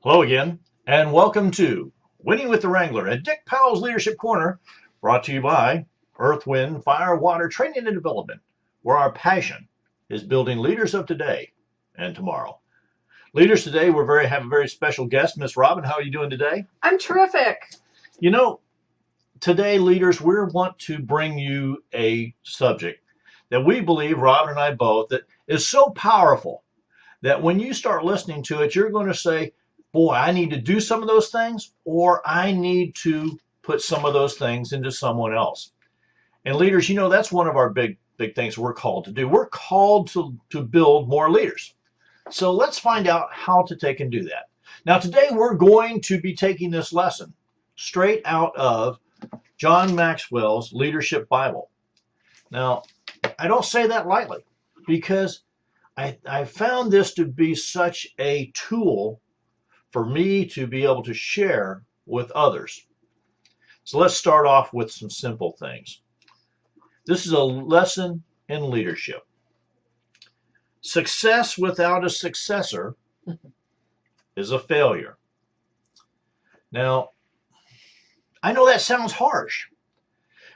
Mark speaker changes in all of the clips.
Speaker 1: Hello again, and welcome to Winning with the Wrangler and Dick Powell's Leadership Corner, brought to you by Earth, Wind, Fire, Water Training and Development, where our passion is building leaders of today and tomorrow. Leaders, today have a very special guest, Miss Robin. How are you doing today?
Speaker 2: I'm terrific.
Speaker 1: You know, today, leaders, we want to bring you a subject that we believe, Robin and I both, that is so powerful that when you start listening to it, you're going to say, boy, I need to do some of those things, or I need to put some of those things into someone else. And leaders, that's one of our big things we're called to do. We're called to build more leaders. So let's find out how to take and do that. Now, today we're going to be taking this lesson straight out of John Maxwell's Leadership Bible. Now, I don't say that lightly because I found this to be such a tool for me to be able to share with others. So let's start off with some simple things. This is a lesson in leadership. Success without a successor is a failure. Now, I know that sounds harsh,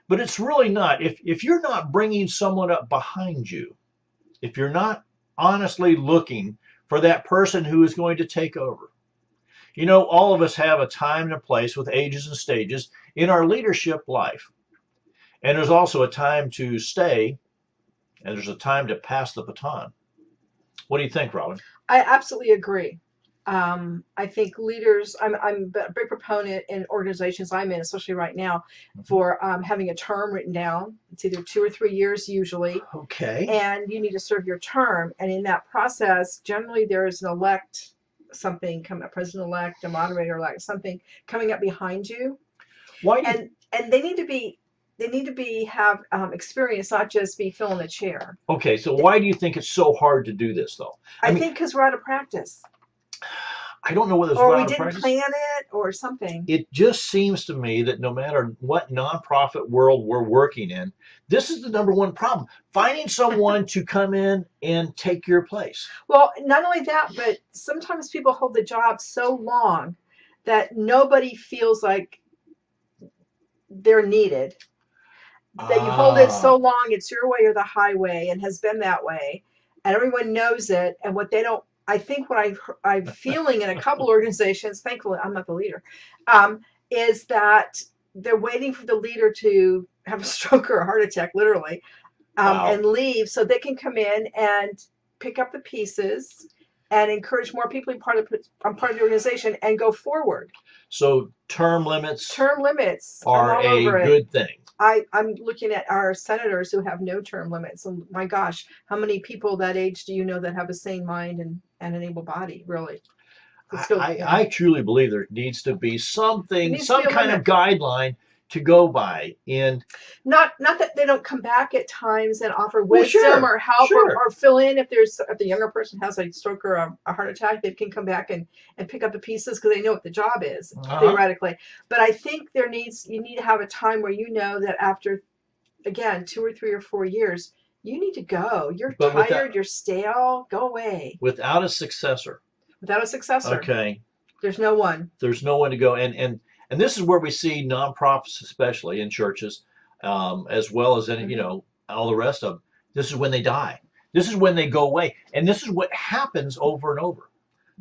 Speaker 1: but it's really not. If you're not bringing someone up behind you, if you're not honestly looking for that person who is going to take over. All of us have a time and a place with ages and stages in our leadership life. And there's also a time to stay, and there's a time to pass the baton. What do you think, Robin?
Speaker 2: I absolutely agree. I think leaders, I'm a big proponent in organizations I'm in, especially right now, for having a term written down. It's either 2 or 3 years usually.
Speaker 1: Okay.
Speaker 2: And you need to serve your term. And in that process, generally there is a president-elect, a moderator-elect, something coming up behind you.
Speaker 1: Why?
Speaker 2: And they need to have experience, not just be filling a chair.
Speaker 1: Okay, so why do you think it's so hard to do this, though?
Speaker 2: I think because we're out of practice.
Speaker 1: I don't know whether it's
Speaker 2: or
Speaker 1: out
Speaker 2: we
Speaker 1: of
Speaker 2: didn't
Speaker 1: practice.
Speaker 2: Plan it or something.
Speaker 1: It just seems to me that no matter what nonprofit world we're working in, this is the number one problem: finding someone to come in and take your place.
Speaker 2: Well, not only that, but sometimes people hold the job so long that nobody feels like they're needed. That you hold it so long, it's your way or the highway, and has been that way, and everyone knows it. And what they don't, I think what I'm feeling in a couple organizations, thankfully I'm not the leader, is that they're waiting for the leader to have a stroke or a heart attack, literally, and leave so they can come in and pick up the pieces and encourage more people to be part of the organization and go forward.
Speaker 1: So term limits
Speaker 2: are
Speaker 1: a good thing.
Speaker 2: I'm looking at our senators who have no term limits. And my gosh, how many people that age do you know that have a sane mind and an able body, really?
Speaker 1: I truly believe there needs to be some kind of guideline to go by. And
Speaker 2: not that they don't come back at times and offer wisdom or help or fill in if the younger person has a stroke or a heart attack, they can come back and pick up the pieces because they know what the job is, theoretically. But I think you need to have a time where you know that after, again, 2 or 3 or 4 years, you need to go. You're tired, you're stale, go away.
Speaker 1: Without a successor.
Speaker 2: Okay. There's no one.
Speaker 1: There's no one to go. And this is where we see nonprofits, especially in churches, as well as any, all the rest of them. This is when they die. This is when they go away. And this is what happens over and over.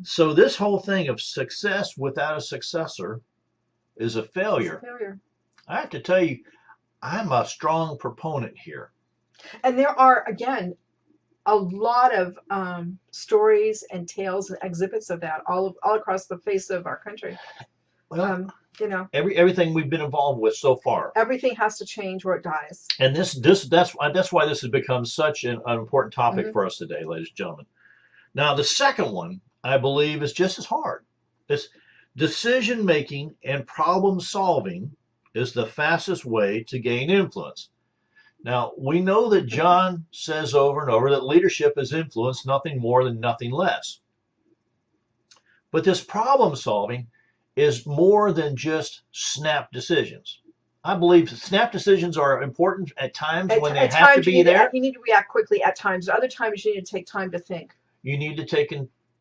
Speaker 1: So this whole thing of success without a successor is a failure. I have to tell you, I'm a strong proponent here.
Speaker 2: And there are, again, a lot of stories and tales and exhibits of that all across the face of our country.
Speaker 1: Well, everything we've been involved with so far.
Speaker 2: Everything has to change or it dies.
Speaker 1: And that's why this has become such an important topic for us today, ladies and gentlemen. Now, the second one, I believe, is just as hard. It's decision making and problem solving is the fastest way to gain influence. Now, we know that John says over and over that leadership is influence, nothing more than nothing less. But this problem solving is more than just snap decisions. I believe snap decisions are important at times when they have to be there.
Speaker 2: You need to react quickly at times. Other times you need to take time to think.
Speaker 1: You need to take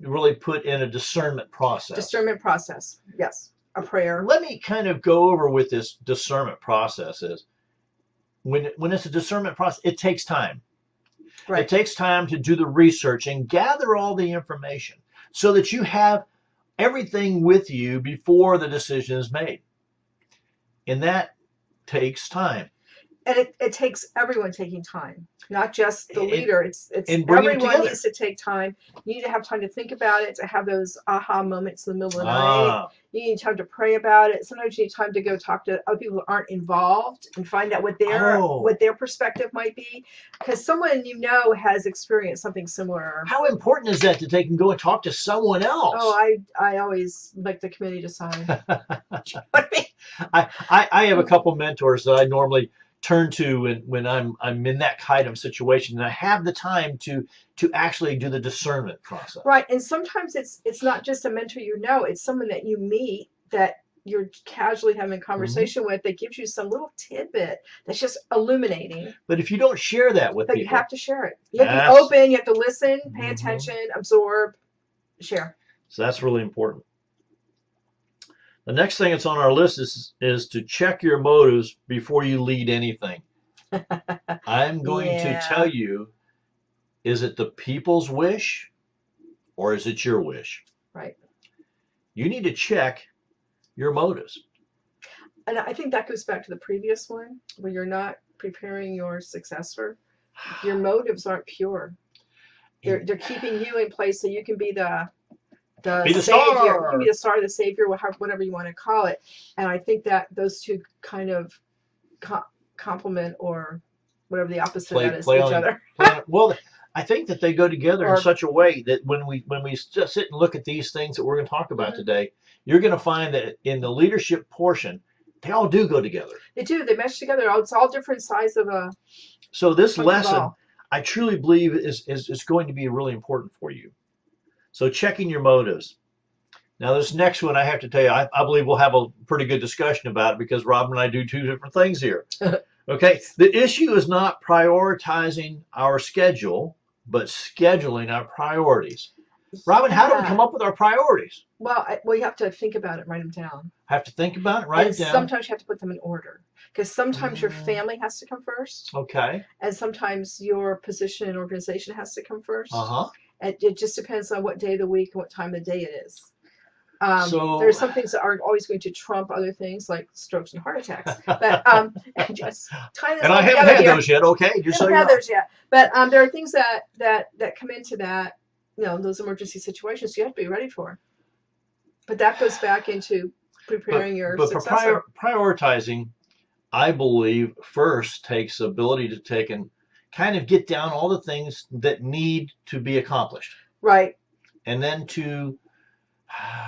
Speaker 1: really put in a discernment process.
Speaker 2: Discernment process. Yes. A prayer.
Speaker 1: Let me kind of go over what this discernment process is. When it's a discernment process, it takes time.
Speaker 2: Right.
Speaker 1: It takes time to do the research and gather all the information so that you have everything with you before the decision is made. And that takes time.
Speaker 2: And it takes everyone taking time, not just the leader. It's
Speaker 1: and bringing it
Speaker 2: everyone
Speaker 1: together.
Speaker 2: needs to take time. You need to have time to think about it, to have those aha moments in the middle of the night. You need time to pray about it. Sometimes you need time to go talk to other people who aren't involved and find out what their perspective might be, because someone you know has experienced something similar.
Speaker 1: How important is that they can go and talk to someone else?
Speaker 2: Oh, I always like the committee decide.
Speaker 1: I have a couple mentors that I normally turn to when I'm in that kind of situation, and I have the time to actually do the discernment process.
Speaker 2: Right, and sometimes it's not just a mentor you know, it's someone that you meet that you're casually having a conversation with that gives you some little tidbit that's just illuminating.
Speaker 1: But if you don't share that with people,
Speaker 2: you have to share it. You have to be open. You have to listen, pay attention, absorb, share. So
Speaker 1: that's really important. The next thing that's on our list is to check your motives before you lead anything. I'm going to tell you, is it the people's wish or is it your wish?
Speaker 2: Right.
Speaker 1: You need to check your motives.
Speaker 2: And I think that goes back to the previous one, where you're not preparing your successor. Your motives aren't pure. They're keeping you in place so you can be the savior. You can be the star, the savior, whatever you want to call it. And I think that those two kind of complement, or whatever the opposite of that is, each other.
Speaker 1: Well, I think that they go together in such a way that when we just sit and look at these things that we're going to talk about today, you're going to find that in the leadership portion, they all do go together. They do.
Speaker 2: They mesh together. It's all different size of a.
Speaker 1: So this lesson, I truly believe, is going to be really important for you. So checking your motives. Now this next one, I have to tell you, I believe we'll have a pretty good discussion about it, because Rob and I do two different things here. Okay, the issue is not prioritizing our schedule, but scheduling our priorities. Robin, how do we come up with our priorities?
Speaker 2: Well, you have to think about it, write them down.
Speaker 1: Have to think about it, write it down.
Speaker 2: Sometimes you have to put them in order, because sometimes your family has to come first.
Speaker 1: Okay.
Speaker 2: And sometimes your position and organization has to come first.
Speaker 1: Uh-huh.
Speaker 2: And it just depends on what day of the week and what time of the day it is. There's some things that aren't always going to trump other things, like strokes and heart attacks. But just tying this
Speaker 1: and I haven't had those yet. Okay,
Speaker 2: just so you know. Those yet. But there are things that come into that, those emergency situations you have to be ready for. But that goes back into preparing your successor.
Speaker 1: For prioritizing, I believe, first takes the ability to take and kind of get down all the things that need to be accomplished.
Speaker 2: Right.
Speaker 1: And then to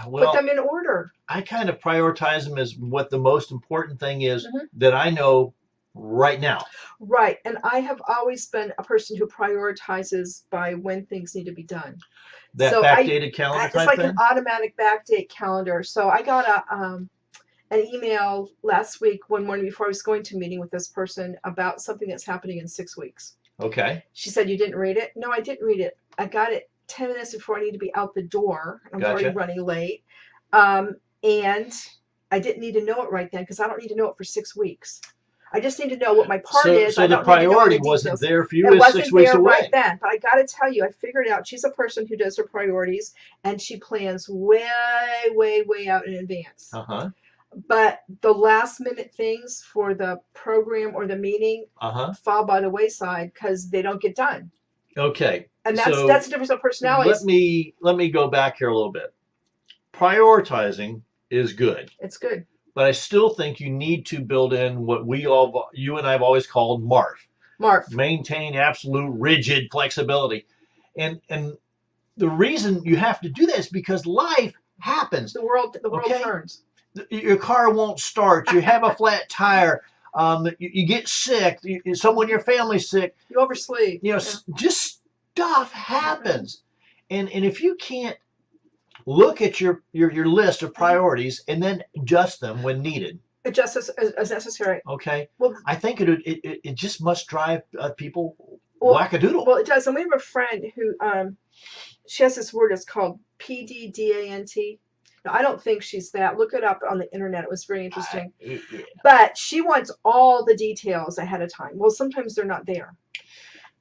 Speaker 2: put them in order.
Speaker 1: I kind of prioritize them as what the most important thing is that I know right now.
Speaker 2: Right. And I have always been a person who prioritizes by when things need to be done.
Speaker 1: That backdated calendar type thing?
Speaker 2: It's like an automatic backdate calendar. So I got an email last week, one morning before I was going to a meeting with this person, about something that's happening in 6 weeks.
Speaker 1: Okay.
Speaker 2: She said, "You didn't read it?" No, I didn't read it. I got it 10 minutes before I need to be out the door. I'm already running late. And I didn't need to know it right then, because I don't need to know it for 6 weeks. I just need to know what my part is.
Speaker 1: So the priority wasn't there for you.
Speaker 2: It wasn't
Speaker 1: 6 weeks
Speaker 2: there
Speaker 1: away.
Speaker 2: Right then. But I got to tell you, I figured out she's a person who does her priorities, and she plans way, way, way out in advance.
Speaker 1: Uh-huh.
Speaker 2: But the last minute things for the program or the meeting fall by the wayside because they don't get done.
Speaker 1: Okay.
Speaker 2: And that's the difference of personalities.
Speaker 1: Let me go back here a little bit. Prioritizing is good.
Speaker 2: It's good.
Speaker 1: But I still think you need to build in what you and I have always called MARF.
Speaker 2: MARF.
Speaker 1: Maintain absolute rigid flexibility. And the reason you have to do that is because life happens.
Speaker 2: The world turns.
Speaker 1: Your car won't start. You have a flat tire. You get sick. Someone in your family's sick.
Speaker 2: You oversleep.
Speaker 1: Just stuff happens. And if you can't look at your list of priorities and then adjust them when needed.
Speaker 2: Adjust as necessary.
Speaker 1: Okay. Well, I think it just must drive people wackadoodle.
Speaker 2: Well, it does. And we have a friend who she has this word. It's called PDDANT. Now, I don't think she's that. Look it up on the internet. It was very interesting.
Speaker 1: Yeah.
Speaker 2: But she wants all the details ahead of time. Well, sometimes they're not there.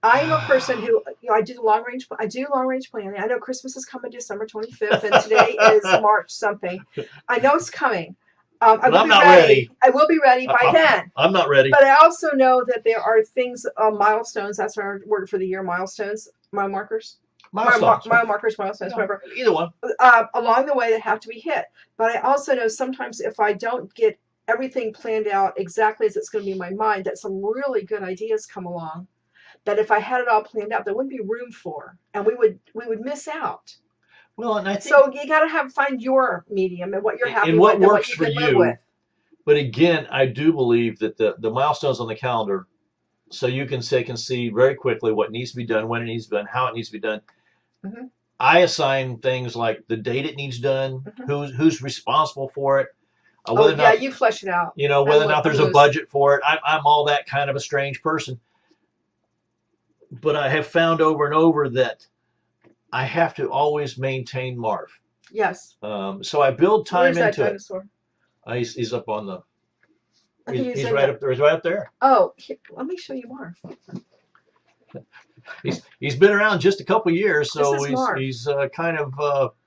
Speaker 2: I'm a person who, I do long range planning. I know Christmas is coming December 25th, and today is March something. I know it's coming. I will
Speaker 1: I'm
Speaker 2: be
Speaker 1: not
Speaker 2: ready.
Speaker 1: ready.
Speaker 2: I will be ready by then.
Speaker 1: I'm not ready.
Speaker 2: But I also know that there are things, milestones. That's our word for the year. Milestones, mile markers.
Speaker 1: Milestones.
Speaker 2: Mile markers, milestones, whatever.
Speaker 1: Either one.
Speaker 2: Along the way that have to be hit. But I also know sometimes if I don't get everything planned out exactly as it's going to be in my mind, that some really good ideas come along that if I had it all planned out, there wouldn't be room for, and we would miss out.
Speaker 1: Well, and I think
Speaker 2: so you got to find your medium and what you're happy
Speaker 1: and what
Speaker 2: with
Speaker 1: works
Speaker 2: and what you
Speaker 1: for
Speaker 2: can live
Speaker 1: you.
Speaker 2: with.
Speaker 1: But again, I do believe that the milestones on the calendar, so you can see very quickly what needs to be done, when it needs to be done, how it needs to be done.
Speaker 2: Mm-hmm.
Speaker 1: I assign things like the date it needs done,
Speaker 2: Mm-hmm.
Speaker 1: who's responsible for it.
Speaker 2: Whether or not, you flesh it out.
Speaker 1: Whether or not there's a budget for it. I'm all that kind of a strange person. But I have found over and over that I have to always maintain Marv.
Speaker 2: Yes.
Speaker 1: So I build time
Speaker 2: Where's
Speaker 1: into
Speaker 2: that dinosaur?
Speaker 1: it. He's up on the.
Speaker 2: He's
Speaker 1: right up there. He's right up there.
Speaker 2: Oh, let me show you Marv.
Speaker 1: He's been around just a couple years, so he's kind of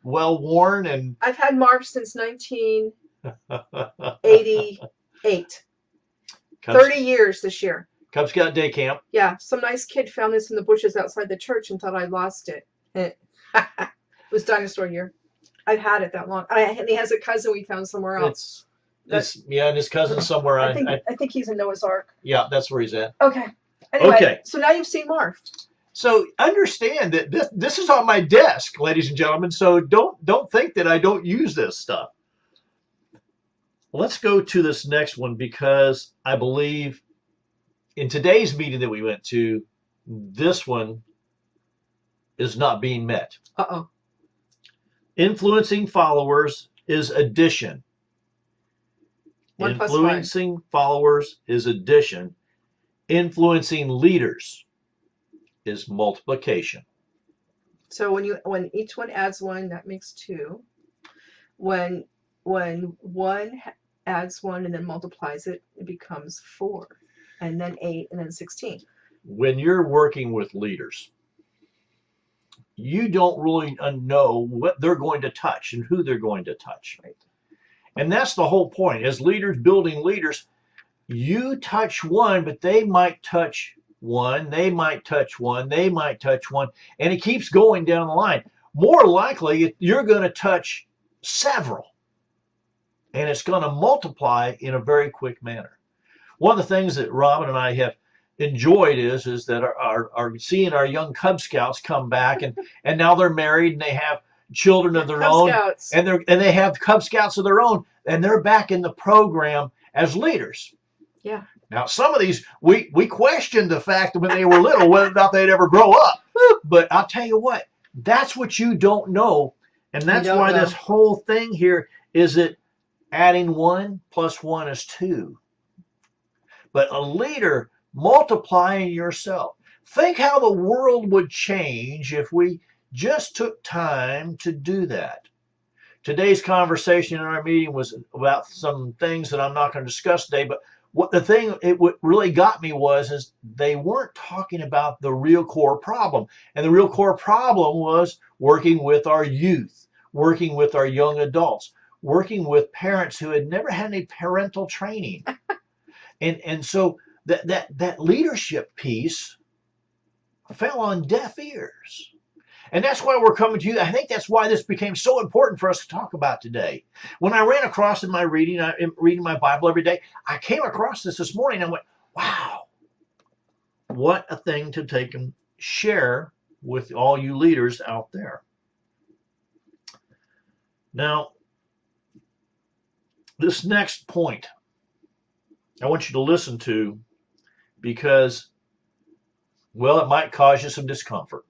Speaker 1: well worn, and
Speaker 2: I've had Marv since 1988. 30 years this year.
Speaker 1: Cub Scout day camp.
Speaker 2: Yeah, some nice kid found this in the bushes outside the church and thought I lost it. It was dinosaur year. I've had it that long. And he has a cousin we found somewhere else.
Speaker 1: And his cousin somewhere.
Speaker 2: I think he's in Noah's Ark.
Speaker 1: Yeah, that's where he's at.
Speaker 2: Okay. Anyway, so now you've seen Marv.
Speaker 1: So understand that this is on my desk, ladies and gentlemen. So don't think that I don't use this stuff. Let's go to this next one, because I believe in today's meeting that we went to, this one is not being met.
Speaker 2: Uh-oh.
Speaker 1: Influencing followers is addition.
Speaker 2: 1 + 5.
Speaker 1: Influencing followers is addition. Influencing leaders is multiplication.
Speaker 2: So when each one adds 1, that makes 2. When 1 adds 1 and then multiplies it, it becomes 4, and then 8, and then 16.
Speaker 1: When you're working with leaders, you don't really know what they're going to touch and who they're going to touch.
Speaker 2: Right.
Speaker 1: And that's the whole point. As leaders building leaders, you touch one, but they might touch one, they might touch one, they might touch one, and it keeps going down the line. More likely, you're going to touch several, and it's going to multiply in a very quick manner. One of the things that Robin and I have enjoyed is that our seeing our young Cub Scouts come back, and now they're married and they have children of their own, and they have Cub Scouts of their own, and they're back in the program as leaders.
Speaker 2: Yeah.
Speaker 1: Now, some of these, we questioned the fact that when they were little, whether or not they'd ever grow up. But I'll tell you what, that's what you don't know. And that's why this whole thing here is that adding 1 + 1 is 2. But a leader, multiplying yourself. Think how the world would change if we just took time to do that. Today's conversation in our meeting was about some things that I'm not going to discuss today, but what really got me is they weren't talking about the real core problem. And the real core problem was working with our youth, working with our young adults, working with parents who had never had any parental training. and so that leadership piece fell on deaf ears. And that's why we're coming to you. I think that's why this became so important for us to talk about today. When I ran across in my reading, I'm reading my Bible every day, I came across this morning and I went, wow, what a thing to take and share with all you leaders out there. Now, this next point, I want you to listen to, because, well, it might cause you some discomfort.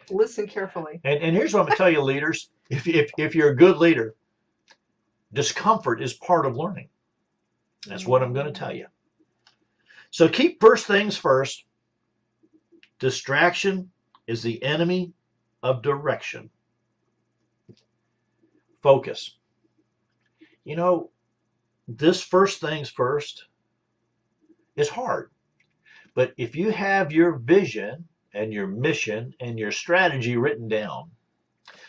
Speaker 2: Listen carefully.
Speaker 1: And here's what I'm going to tell you, leaders. If you're a good leader, discomfort is part of learning. That's what I'm going to tell you. So keep first things first. Distraction is the enemy of direction. Focus. You know, this first things first is hard. But if you have your vision and your mission and your strategy written down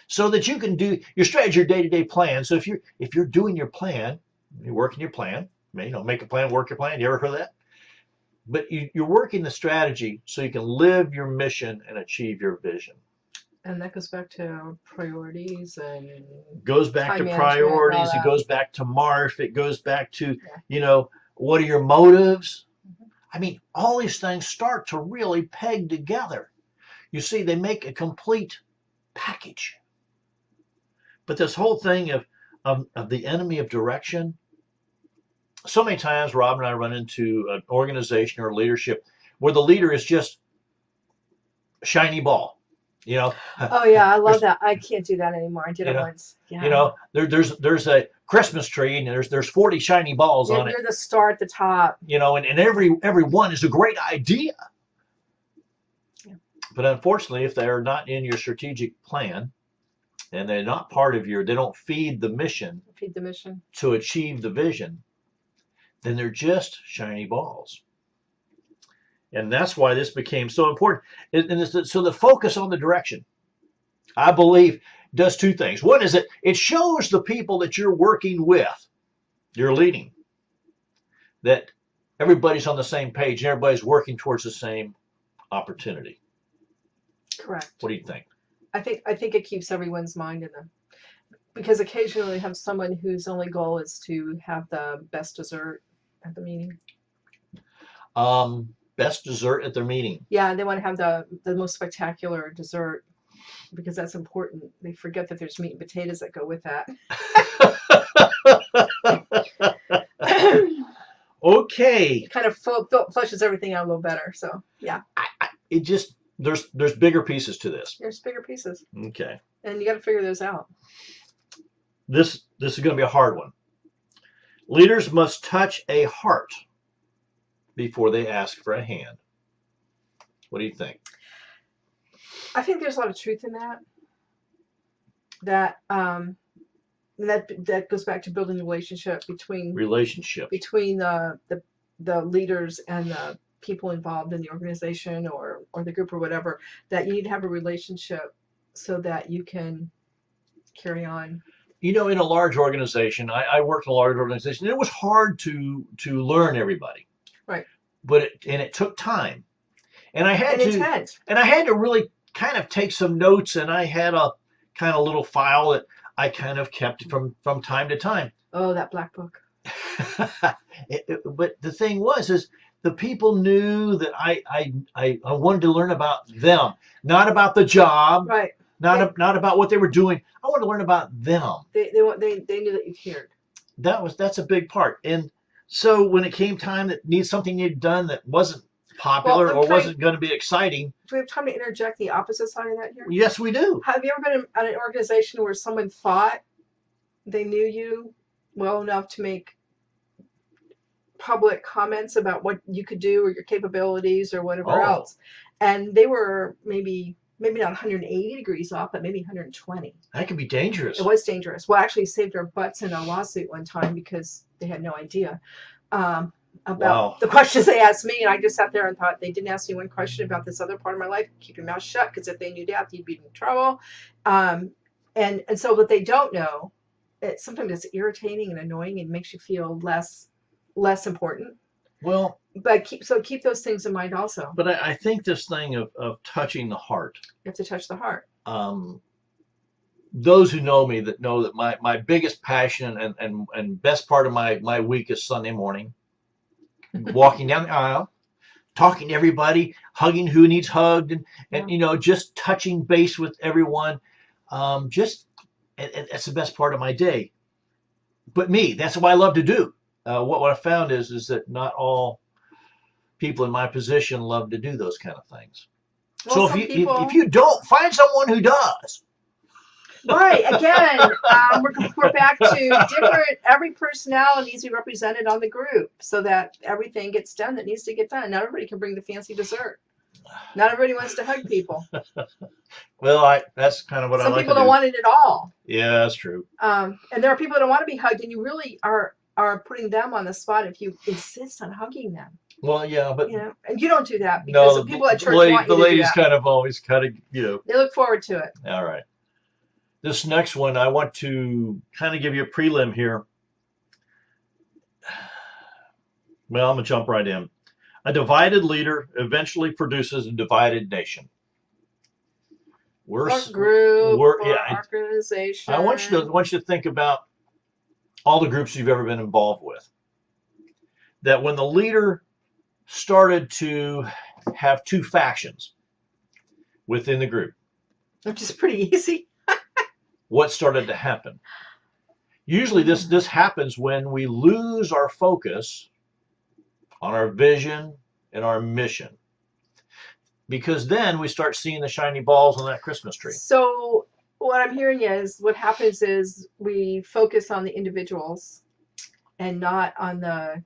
Speaker 1: so that you can do your strategy, your day-to-day plan. So if you're doing your plan, you're working your plan, make a plan, work your plan. You ever heard of that? But you're working the strategy so you can live your mission and achieve your vision.
Speaker 2: And that goes back to priorities and
Speaker 1: Goes back to
Speaker 2: time management and all
Speaker 1: priorities. It
Speaker 2: that.
Speaker 1: goes back to MARF. It goes back to,
Speaker 2: Yeah.
Speaker 1: what are your motives?
Speaker 2: Mhm.
Speaker 1: I mean, all these things start to really peg together. You see, they make a complete package. But this whole thing of the enemy of direction, so many times Rob and I run into an organization or leadership where the leader is just a shiny ball.
Speaker 2: Oh yeah, I love that. I can't do that anymore. I did it once. Yeah.
Speaker 1: There's a Christmas tree and there's 40 shiny balls on it.
Speaker 2: You're the star at the top.
Speaker 1: And every one is a great idea.
Speaker 2: Yeah.
Speaker 1: But unfortunately, if they're not in your strategic plan and they're not part of they don't feed the mission to achieve the vision, then they're just shiny balls. And that's why this became so important. So the focus on the direction, I believe, does two things. One is that it shows the people that you're working with, you're leading, that everybody's on the same page and everybody's working towards the same opportunity.
Speaker 2: Correct.
Speaker 1: What do you think?
Speaker 2: I think it keeps everyone's mind in them. Because occasionally you have someone whose only goal is to have the best dessert at the meeting.
Speaker 1: Best dessert at their meeting.
Speaker 2: Yeah, they want to have the most spectacular dessert because that's important. They forget that there's meat and potatoes that go with that.
Speaker 1: Okay.
Speaker 2: It kind of flushes everything out a little better. So yeah.
Speaker 1: It just there's bigger pieces to this.
Speaker 2: There's bigger pieces.
Speaker 1: Okay.
Speaker 2: And you got to figure those out.
Speaker 1: This is going to be a hard one. Leaders must touch a heart before they ask for a hand. What do you think?
Speaker 2: I think there's a lot of truth in that. That goes back to building a relationship between the leaders and the people involved in the organization or the group or whatever. That you need to have a relationship so that you can carry on.
Speaker 1: In a large organization, I worked in a large organization. It was hard to learn everybody.
Speaker 2: Right.
Speaker 1: But it took time, and I had to really kind of take some notes, and I had a kind of little file that I kind of kept from time to time.
Speaker 2: Oh, that black book.
Speaker 1: But the thing is the people knew that I wanted to learn about them, not about the job.
Speaker 2: Right.
Speaker 1: Not about what they were doing. I wanted to learn about them.
Speaker 2: They knew that you cared.
Speaker 1: That's a big part. And so when it came time that something needed done that wasn't popular or wasn't going to be exciting.
Speaker 2: Do we have time to interject the opposite side of that here?
Speaker 1: Yes, we do.
Speaker 2: Have you ever been at an organization where someone thought they knew you well enough to make public comments about what you could do or your capabilities or whatever else, and they were maybe not 180 degrees off, but maybe 120.
Speaker 1: That could be dangerous.
Speaker 2: It was dangerous. Well, actually saved our butts in a lawsuit one time because they had no idea about the questions they asked me. And I just sat there and thought, they didn't ask me one question about this other part of my life. Keep your mouth shut, because if they knew that, you'd be in trouble. And so what they don't know, sometimes it's irritating and annoying and makes you feel less important.
Speaker 1: Well,
Speaker 2: but keep those things in mind also.
Speaker 1: But I think this thing of touching the heart.
Speaker 2: You have to touch the heart.
Speaker 1: Those who know me know that my biggest passion and best part of my week is Sunday morning. Walking down the aisle, talking to everybody, hugging who needs hugged, and just touching base with everyone. That's the best part of my day. But that's what I love to do. What I found is that not all people in my position love to do those kind of things. Well, so if you don't, find someone who does.
Speaker 2: Right. Again, we're back to different. Every personality needs to be represented on the group so that everything gets done that needs to get done. Not everybody can bring the fancy dessert. Not everybody wants to hug people.
Speaker 1: Well, that's kind of what I
Speaker 2: Some
Speaker 1: like
Speaker 2: people
Speaker 1: to
Speaker 2: don't
Speaker 1: do.
Speaker 2: want it at all.
Speaker 1: Yeah, that's true.
Speaker 2: And there are people that don't want to be hugged, and you really are putting them on the spot if you insist on hugging them.
Speaker 1: Well, yeah, but
Speaker 2: And you don't do that because
Speaker 1: no,
Speaker 2: the people at church want
Speaker 1: the
Speaker 2: you to do
Speaker 1: ladies
Speaker 2: that.
Speaker 1: kind of always kind of,
Speaker 2: They look forward to it.
Speaker 1: All right. This next one, I want to kind of give you a prelim here. Well, I'm going to jump right in. A divided leader eventually produces a divided nation.
Speaker 2: Or group, or
Speaker 1: yeah,
Speaker 2: organization.
Speaker 1: I want you to think about all the groups you've ever been involved with. That when the leader started to have two factions within the group,
Speaker 2: which is pretty easy.
Speaker 1: What started to happen? Usually this happens when we lose our focus on our vision and our mission. Because then we start seeing the shiny balls on that Christmas tree.
Speaker 2: So what I'm hearing is what happens is we focus on the individuals and not on the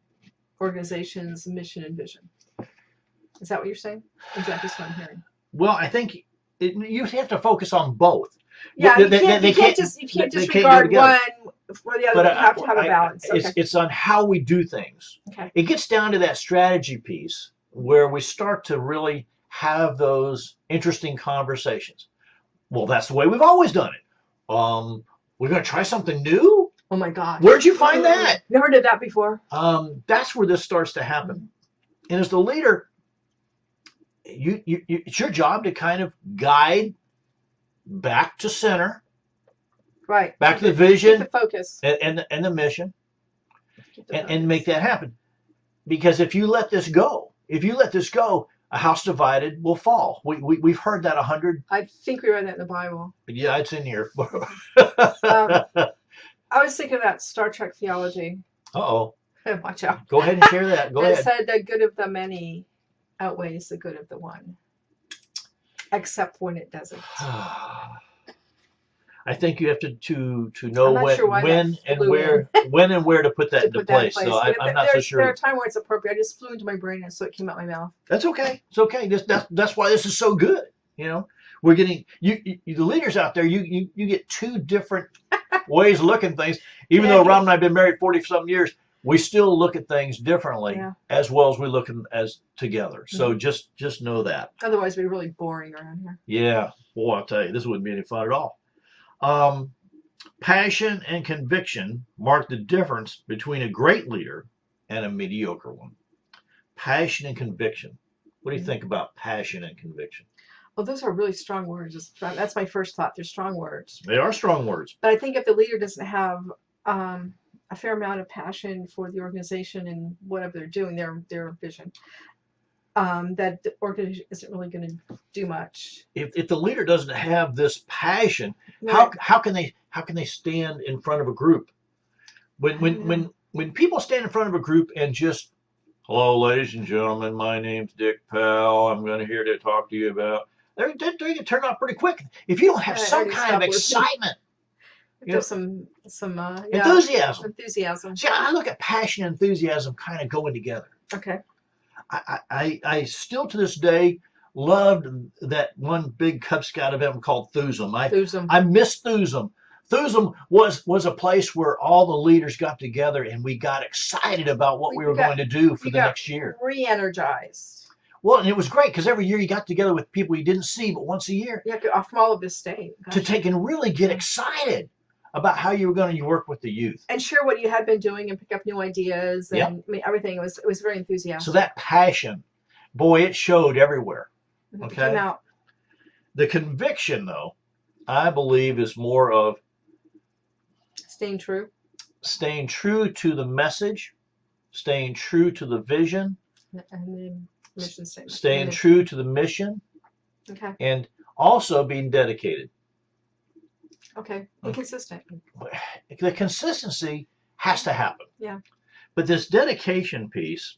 Speaker 2: organization's mission and vision. Is that what you're saying? Is that just what I'm hearing?
Speaker 1: Well, I think you have to focus on both.
Speaker 2: Yeah, you can't just disregard one for the other. You have to have a balance.
Speaker 1: It's on how we do things.
Speaker 2: Okay.
Speaker 1: It gets down to that strategy piece where we start to really have those interesting conversations. Well, that's the way we've always done it. We're going to try something new?
Speaker 2: Oh my God.
Speaker 1: Where'd you find that?
Speaker 2: Never did that before.
Speaker 1: That's where this starts to happen. And as the leader, it's your job to kind of guide back to center.
Speaker 2: Right.
Speaker 1: Back to the vision.
Speaker 2: Keep the focus.
Speaker 1: And the mission. And make that happen. Because if you let this go, a house divided will fall. We've heard that 100.
Speaker 2: I think we read that in the Bible.
Speaker 1: Yeah, it's in here.
Speaker 2: I was thinking about Star Trek theology.
Speaker 1: Uh-oh.
Speaker 2: Watch out.
Speaker 1: Go ahead and share that. Go ahead.
Speaker 2: It said the good of the many outweighs the good of the one. Except when it doesn't.
Speaker 1: I think you have to know when and where to put that into place. So I'm not so sure.
Speaker 2: There are times where it's appropriate. I just flew into my brain and so it came out my mouth.
Speaker 1: That's okay. It's okay. That's why this is so good. We're getting the leaders out there. You get two different ways of looking at things. Even though Rob and I have been married 40-something years, we still look at things differently as well as we look as together. So just know that.
Speaker 2: Otherwise, it'd be really boring around here.
Speaker 1: Yeah. Boy, I'll tell you, this wouldn't be any fun at all. Passion and conviction mark the difference between a great leader and a mediocre one. Passion and conviction. What do you think about passion and conviction?
Speaker 2: Well, those are really strong words. That's my first thought. They're strong words.
Speaker 1: They are strong words.
Speaker 2: But I think if the leader doesn't have a fair amount of passion for the organization and whatever they're doing, their vision, that the organization isn't really going to do much.
Speaker 1: If the leader doesn't have this passion,
Speaker 2: right.
Speaker 1: how can they stand in front of a group? When people stand in front of a group and just, hello, ladies and gentlemen, my name's Dick Powell. I'm going to here to talk to you about. They're going to turn off pretty quick if you don't have some kind of excitement.
Speaker 2: There's some
Speaker 1: enthusiasm.
Speaker 2: Enthusiasm.
Speaker 1: See, I look at passion and enthusiasm kind of going together.
Speaker 2: Okay.
Speaker 1: I still to this day loved that one big Cub Scout event called Thusum. I miss Thusum. Thusum was a place where all the leaders got together and we got excited about what we were going to do for the next year.
Speaker 2: Re-energized.
Speaker 1: Well, and it was great because every year you got together with people you didn't see but once a year.
Speaker 2: Yeah, from all over the state.
Speaker 1: To take and really get excited about how you were going to work with the youth.
Speaker 2: And share what you had been doing and pick up new ideas and everything. It was very enthusiastic.
Speaker 1: So that passion, boy, it showed everywhere.
Speaker 2: Okay. It came out.
Speaker 1: The conviction, though, I believe is more of
Speaker 2: staying true
Speaker 1: to the message, staying true to the vision,
Speaker 2: and the mission statement.
Speaker 1: Staying true to the mission.
Speaker 2: Okay.
Speaker 1: And also being dedicated.
Speaker 2: Okay. And consistent.
Speaker 1: The consistency has to happen.
Speaker 2: Yeah.
Speaker 1: But this dedication piece,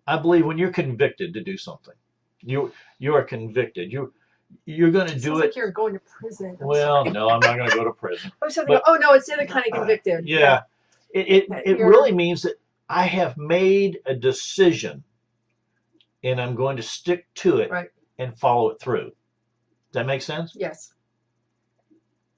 Speaker 1: I believe when you're convicted to do something, you are convicted. You're going to do
Speaker 2: Sounds
Speaker 1: it.
Speaker 2: Like you're going to prison.
Speaker 1: Well, no, I'm not going to go to prison.
Speaker 2: Oh no, it's the other kind of convicted.
Speaker 1: Yeah. It really means that I have made a decision and I'm going to stick to it
Speaker 2: Right.
Speaker 1: and follow it through. Does that make sense?
Speaker 2: Yes.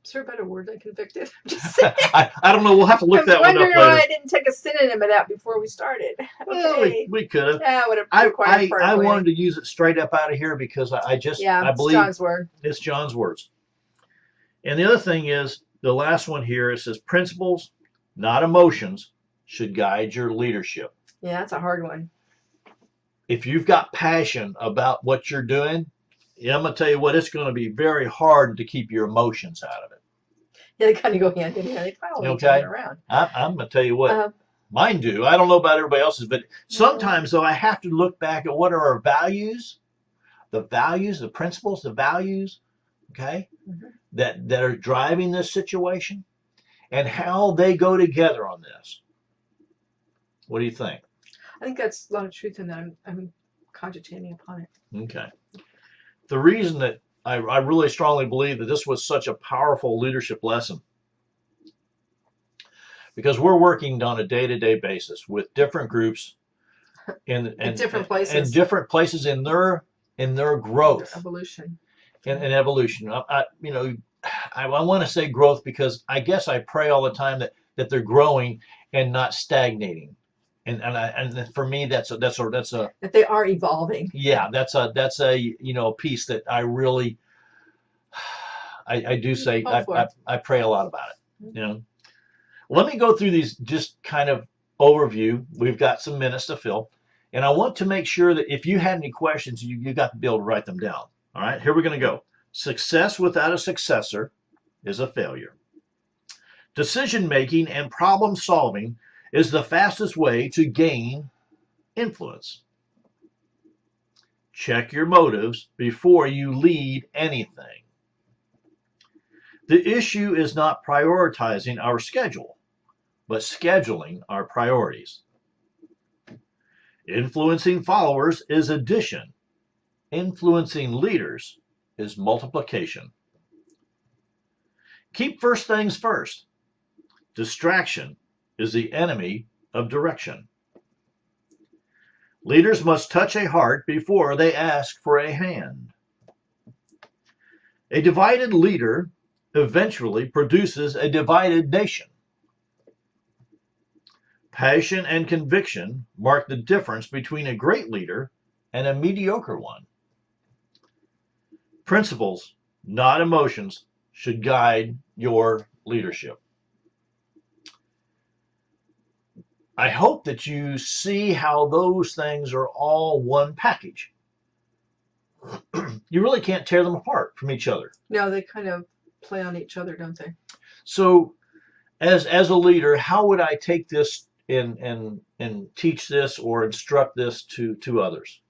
Speaker 2: Is there a better word than convicted? I'm just saying.
Speaker 1: I don't know. We'll have to look
Speaker 2: I'm
Speaker 1: that one up
Speaker 2: wondering
Speaker 1: later.
Speaker 2: why I didn't take a synonym of that before we started.
Speaker 1: Well,
Speaker 2: Okay.
Speaker 1: we could have.
Speaker 2: Yeah, would have
Speaker 1: I
Speaker 2: required part way.
Speaker 1: wanted to use it straight up out of here because I
Speaker 2: it's
Speaker 1: believe
Speaker 2: John's word.
Speaker 1: it's John's words. And the other thing is, the last one here, it says principles, not emotions, should guide your leadership.
Speaker 2: Yeah, that's a hard one.
Speaker 1: If you've got passion about what you're doing, yeah, I'm going to tell you what, it's going to be very hard to keep your emotions out of it.
Speaker 2: Yeah, they kind of go hand in hand. They follow each other around.
Speaker 1: I'm going to tell you what, mine do. I don't know about everybody else's, but sometimes, though, I have to look back at what are our values, the principles, the values, okay, that are driving this situation, and how they go together on this. What do you think?
Speaker 2: I think that's a lot of truth in that. I'm cogitating upon it.
Speaker 1: Okay. The reason that I really strongly believe that this was such a powerful leadership lesson, because we're working on a day-to-day basis with different groups and
Speaker 2: different places
Speaker 1: and different places in their growth,
Speaker 2: their evolution,
Speaker 1: and evolution. I want to say growth because I guess I pray all the time that they're growing and not stagnating. And for me, that's a
Speaker 2: that they are evolving.
Speaker 1: Yeah, that's a piece that I really I do say I pray a lot about it. Let me go through these just kind of overview. We've got some minutes to fill, and I want to make sure that if you had any questions, you got to be able to write them down. All right, here we're going to go. Success without a successor is a failure. Decision making and problem solving is the fastest way to gain influence. Check your motives before you lead anything. The issue is not prioritizing our schedule, but scheduling our priorities. Influencing followers is addition. Influencing leaders is multiplication. Keep first things first. Distraction is the enemy of direction. Leaders must touch a heart before they ask for a hand. A divided leader eventually produces a divided nation. Passion and conviction mark the difference between a great leader and a mediocre one. Principles, not emotions, should guide your leadership. I hope that you see how those things are all one package. You really can't tear them apart from each other.
Speaker 2: No, they kind of play on each other, don't they?
Speaker 1: So as a leader, how would I take this and teach this or instruct this to others?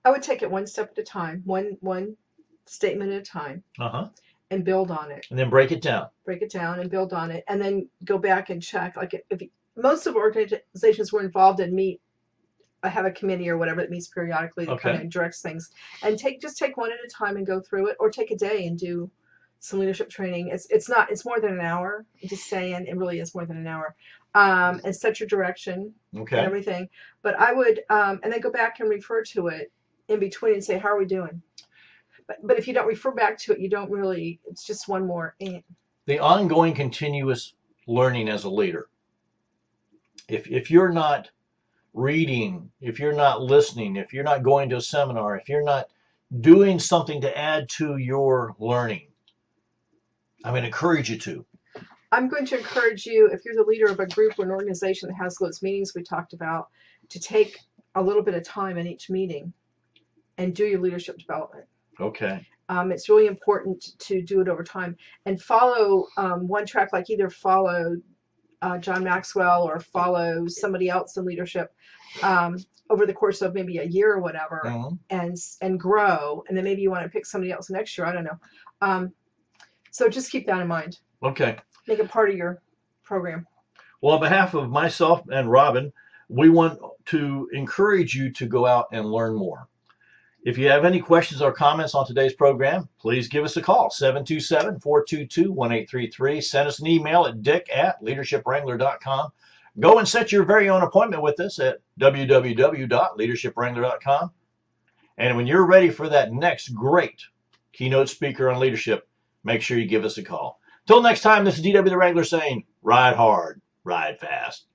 Speaker 2: I would take it one step at a time, one statement at a time, and build on it.
Speaker 1: And then break it down.
Speaker 2: Break it down and build on it, and then go back and check. Like if most of organizations we're involved in meet, I have a committee or whatever that meets periodically that kind of directs things, and just take one at a time and go through it, or take a day and do some leadership training. It's more than an hour. I'm just saying, it really is more than an hour. And set your direction and everything. But I would and then go back and refer to it in between and say, how are we doing? But if you don't refer back to it, you don't really. It's just one more.
Speaker 1: The ongoing, continuous learning as a leader. If you're not reading, if you're not listening, if you're not going to a seminar, if you're not doing something to add to your learning, I'm going to encourage you to.
Speaker 2: I'm going to encourage you, if you're the leader of a group or an organization that has those meetings we talked about, to take a little bit of time in each meeting and do your leadership development.
Speaker 1: Okay.
Speaker 2: It's really important to do it over time and follow one track, like either follow John Maxwell or follow somebody else in leadership over the course of maybe a year or whatever, and grow. And then maybe you want to pick somebody else next year. I don't know. So just keep that in mind.
Speaker 1: Okay.
Speaker 2: Make it part of your program.
Speaker 1: Well, on behalf of myself and Robin, we want to encourage you to go out and learn more. If you have any questions or comments on today's program, please give us a call, 727-422-1833. Send us an email at dick@leadershipwrangler.com. Go and set your very own appointment with us at www.leadershipwrangler.com. And when you're ready for that next great keynote speaker on leadership, make sure you give us a call. Till next time, this is DW the Wrangler saying, ride hard, ride fast.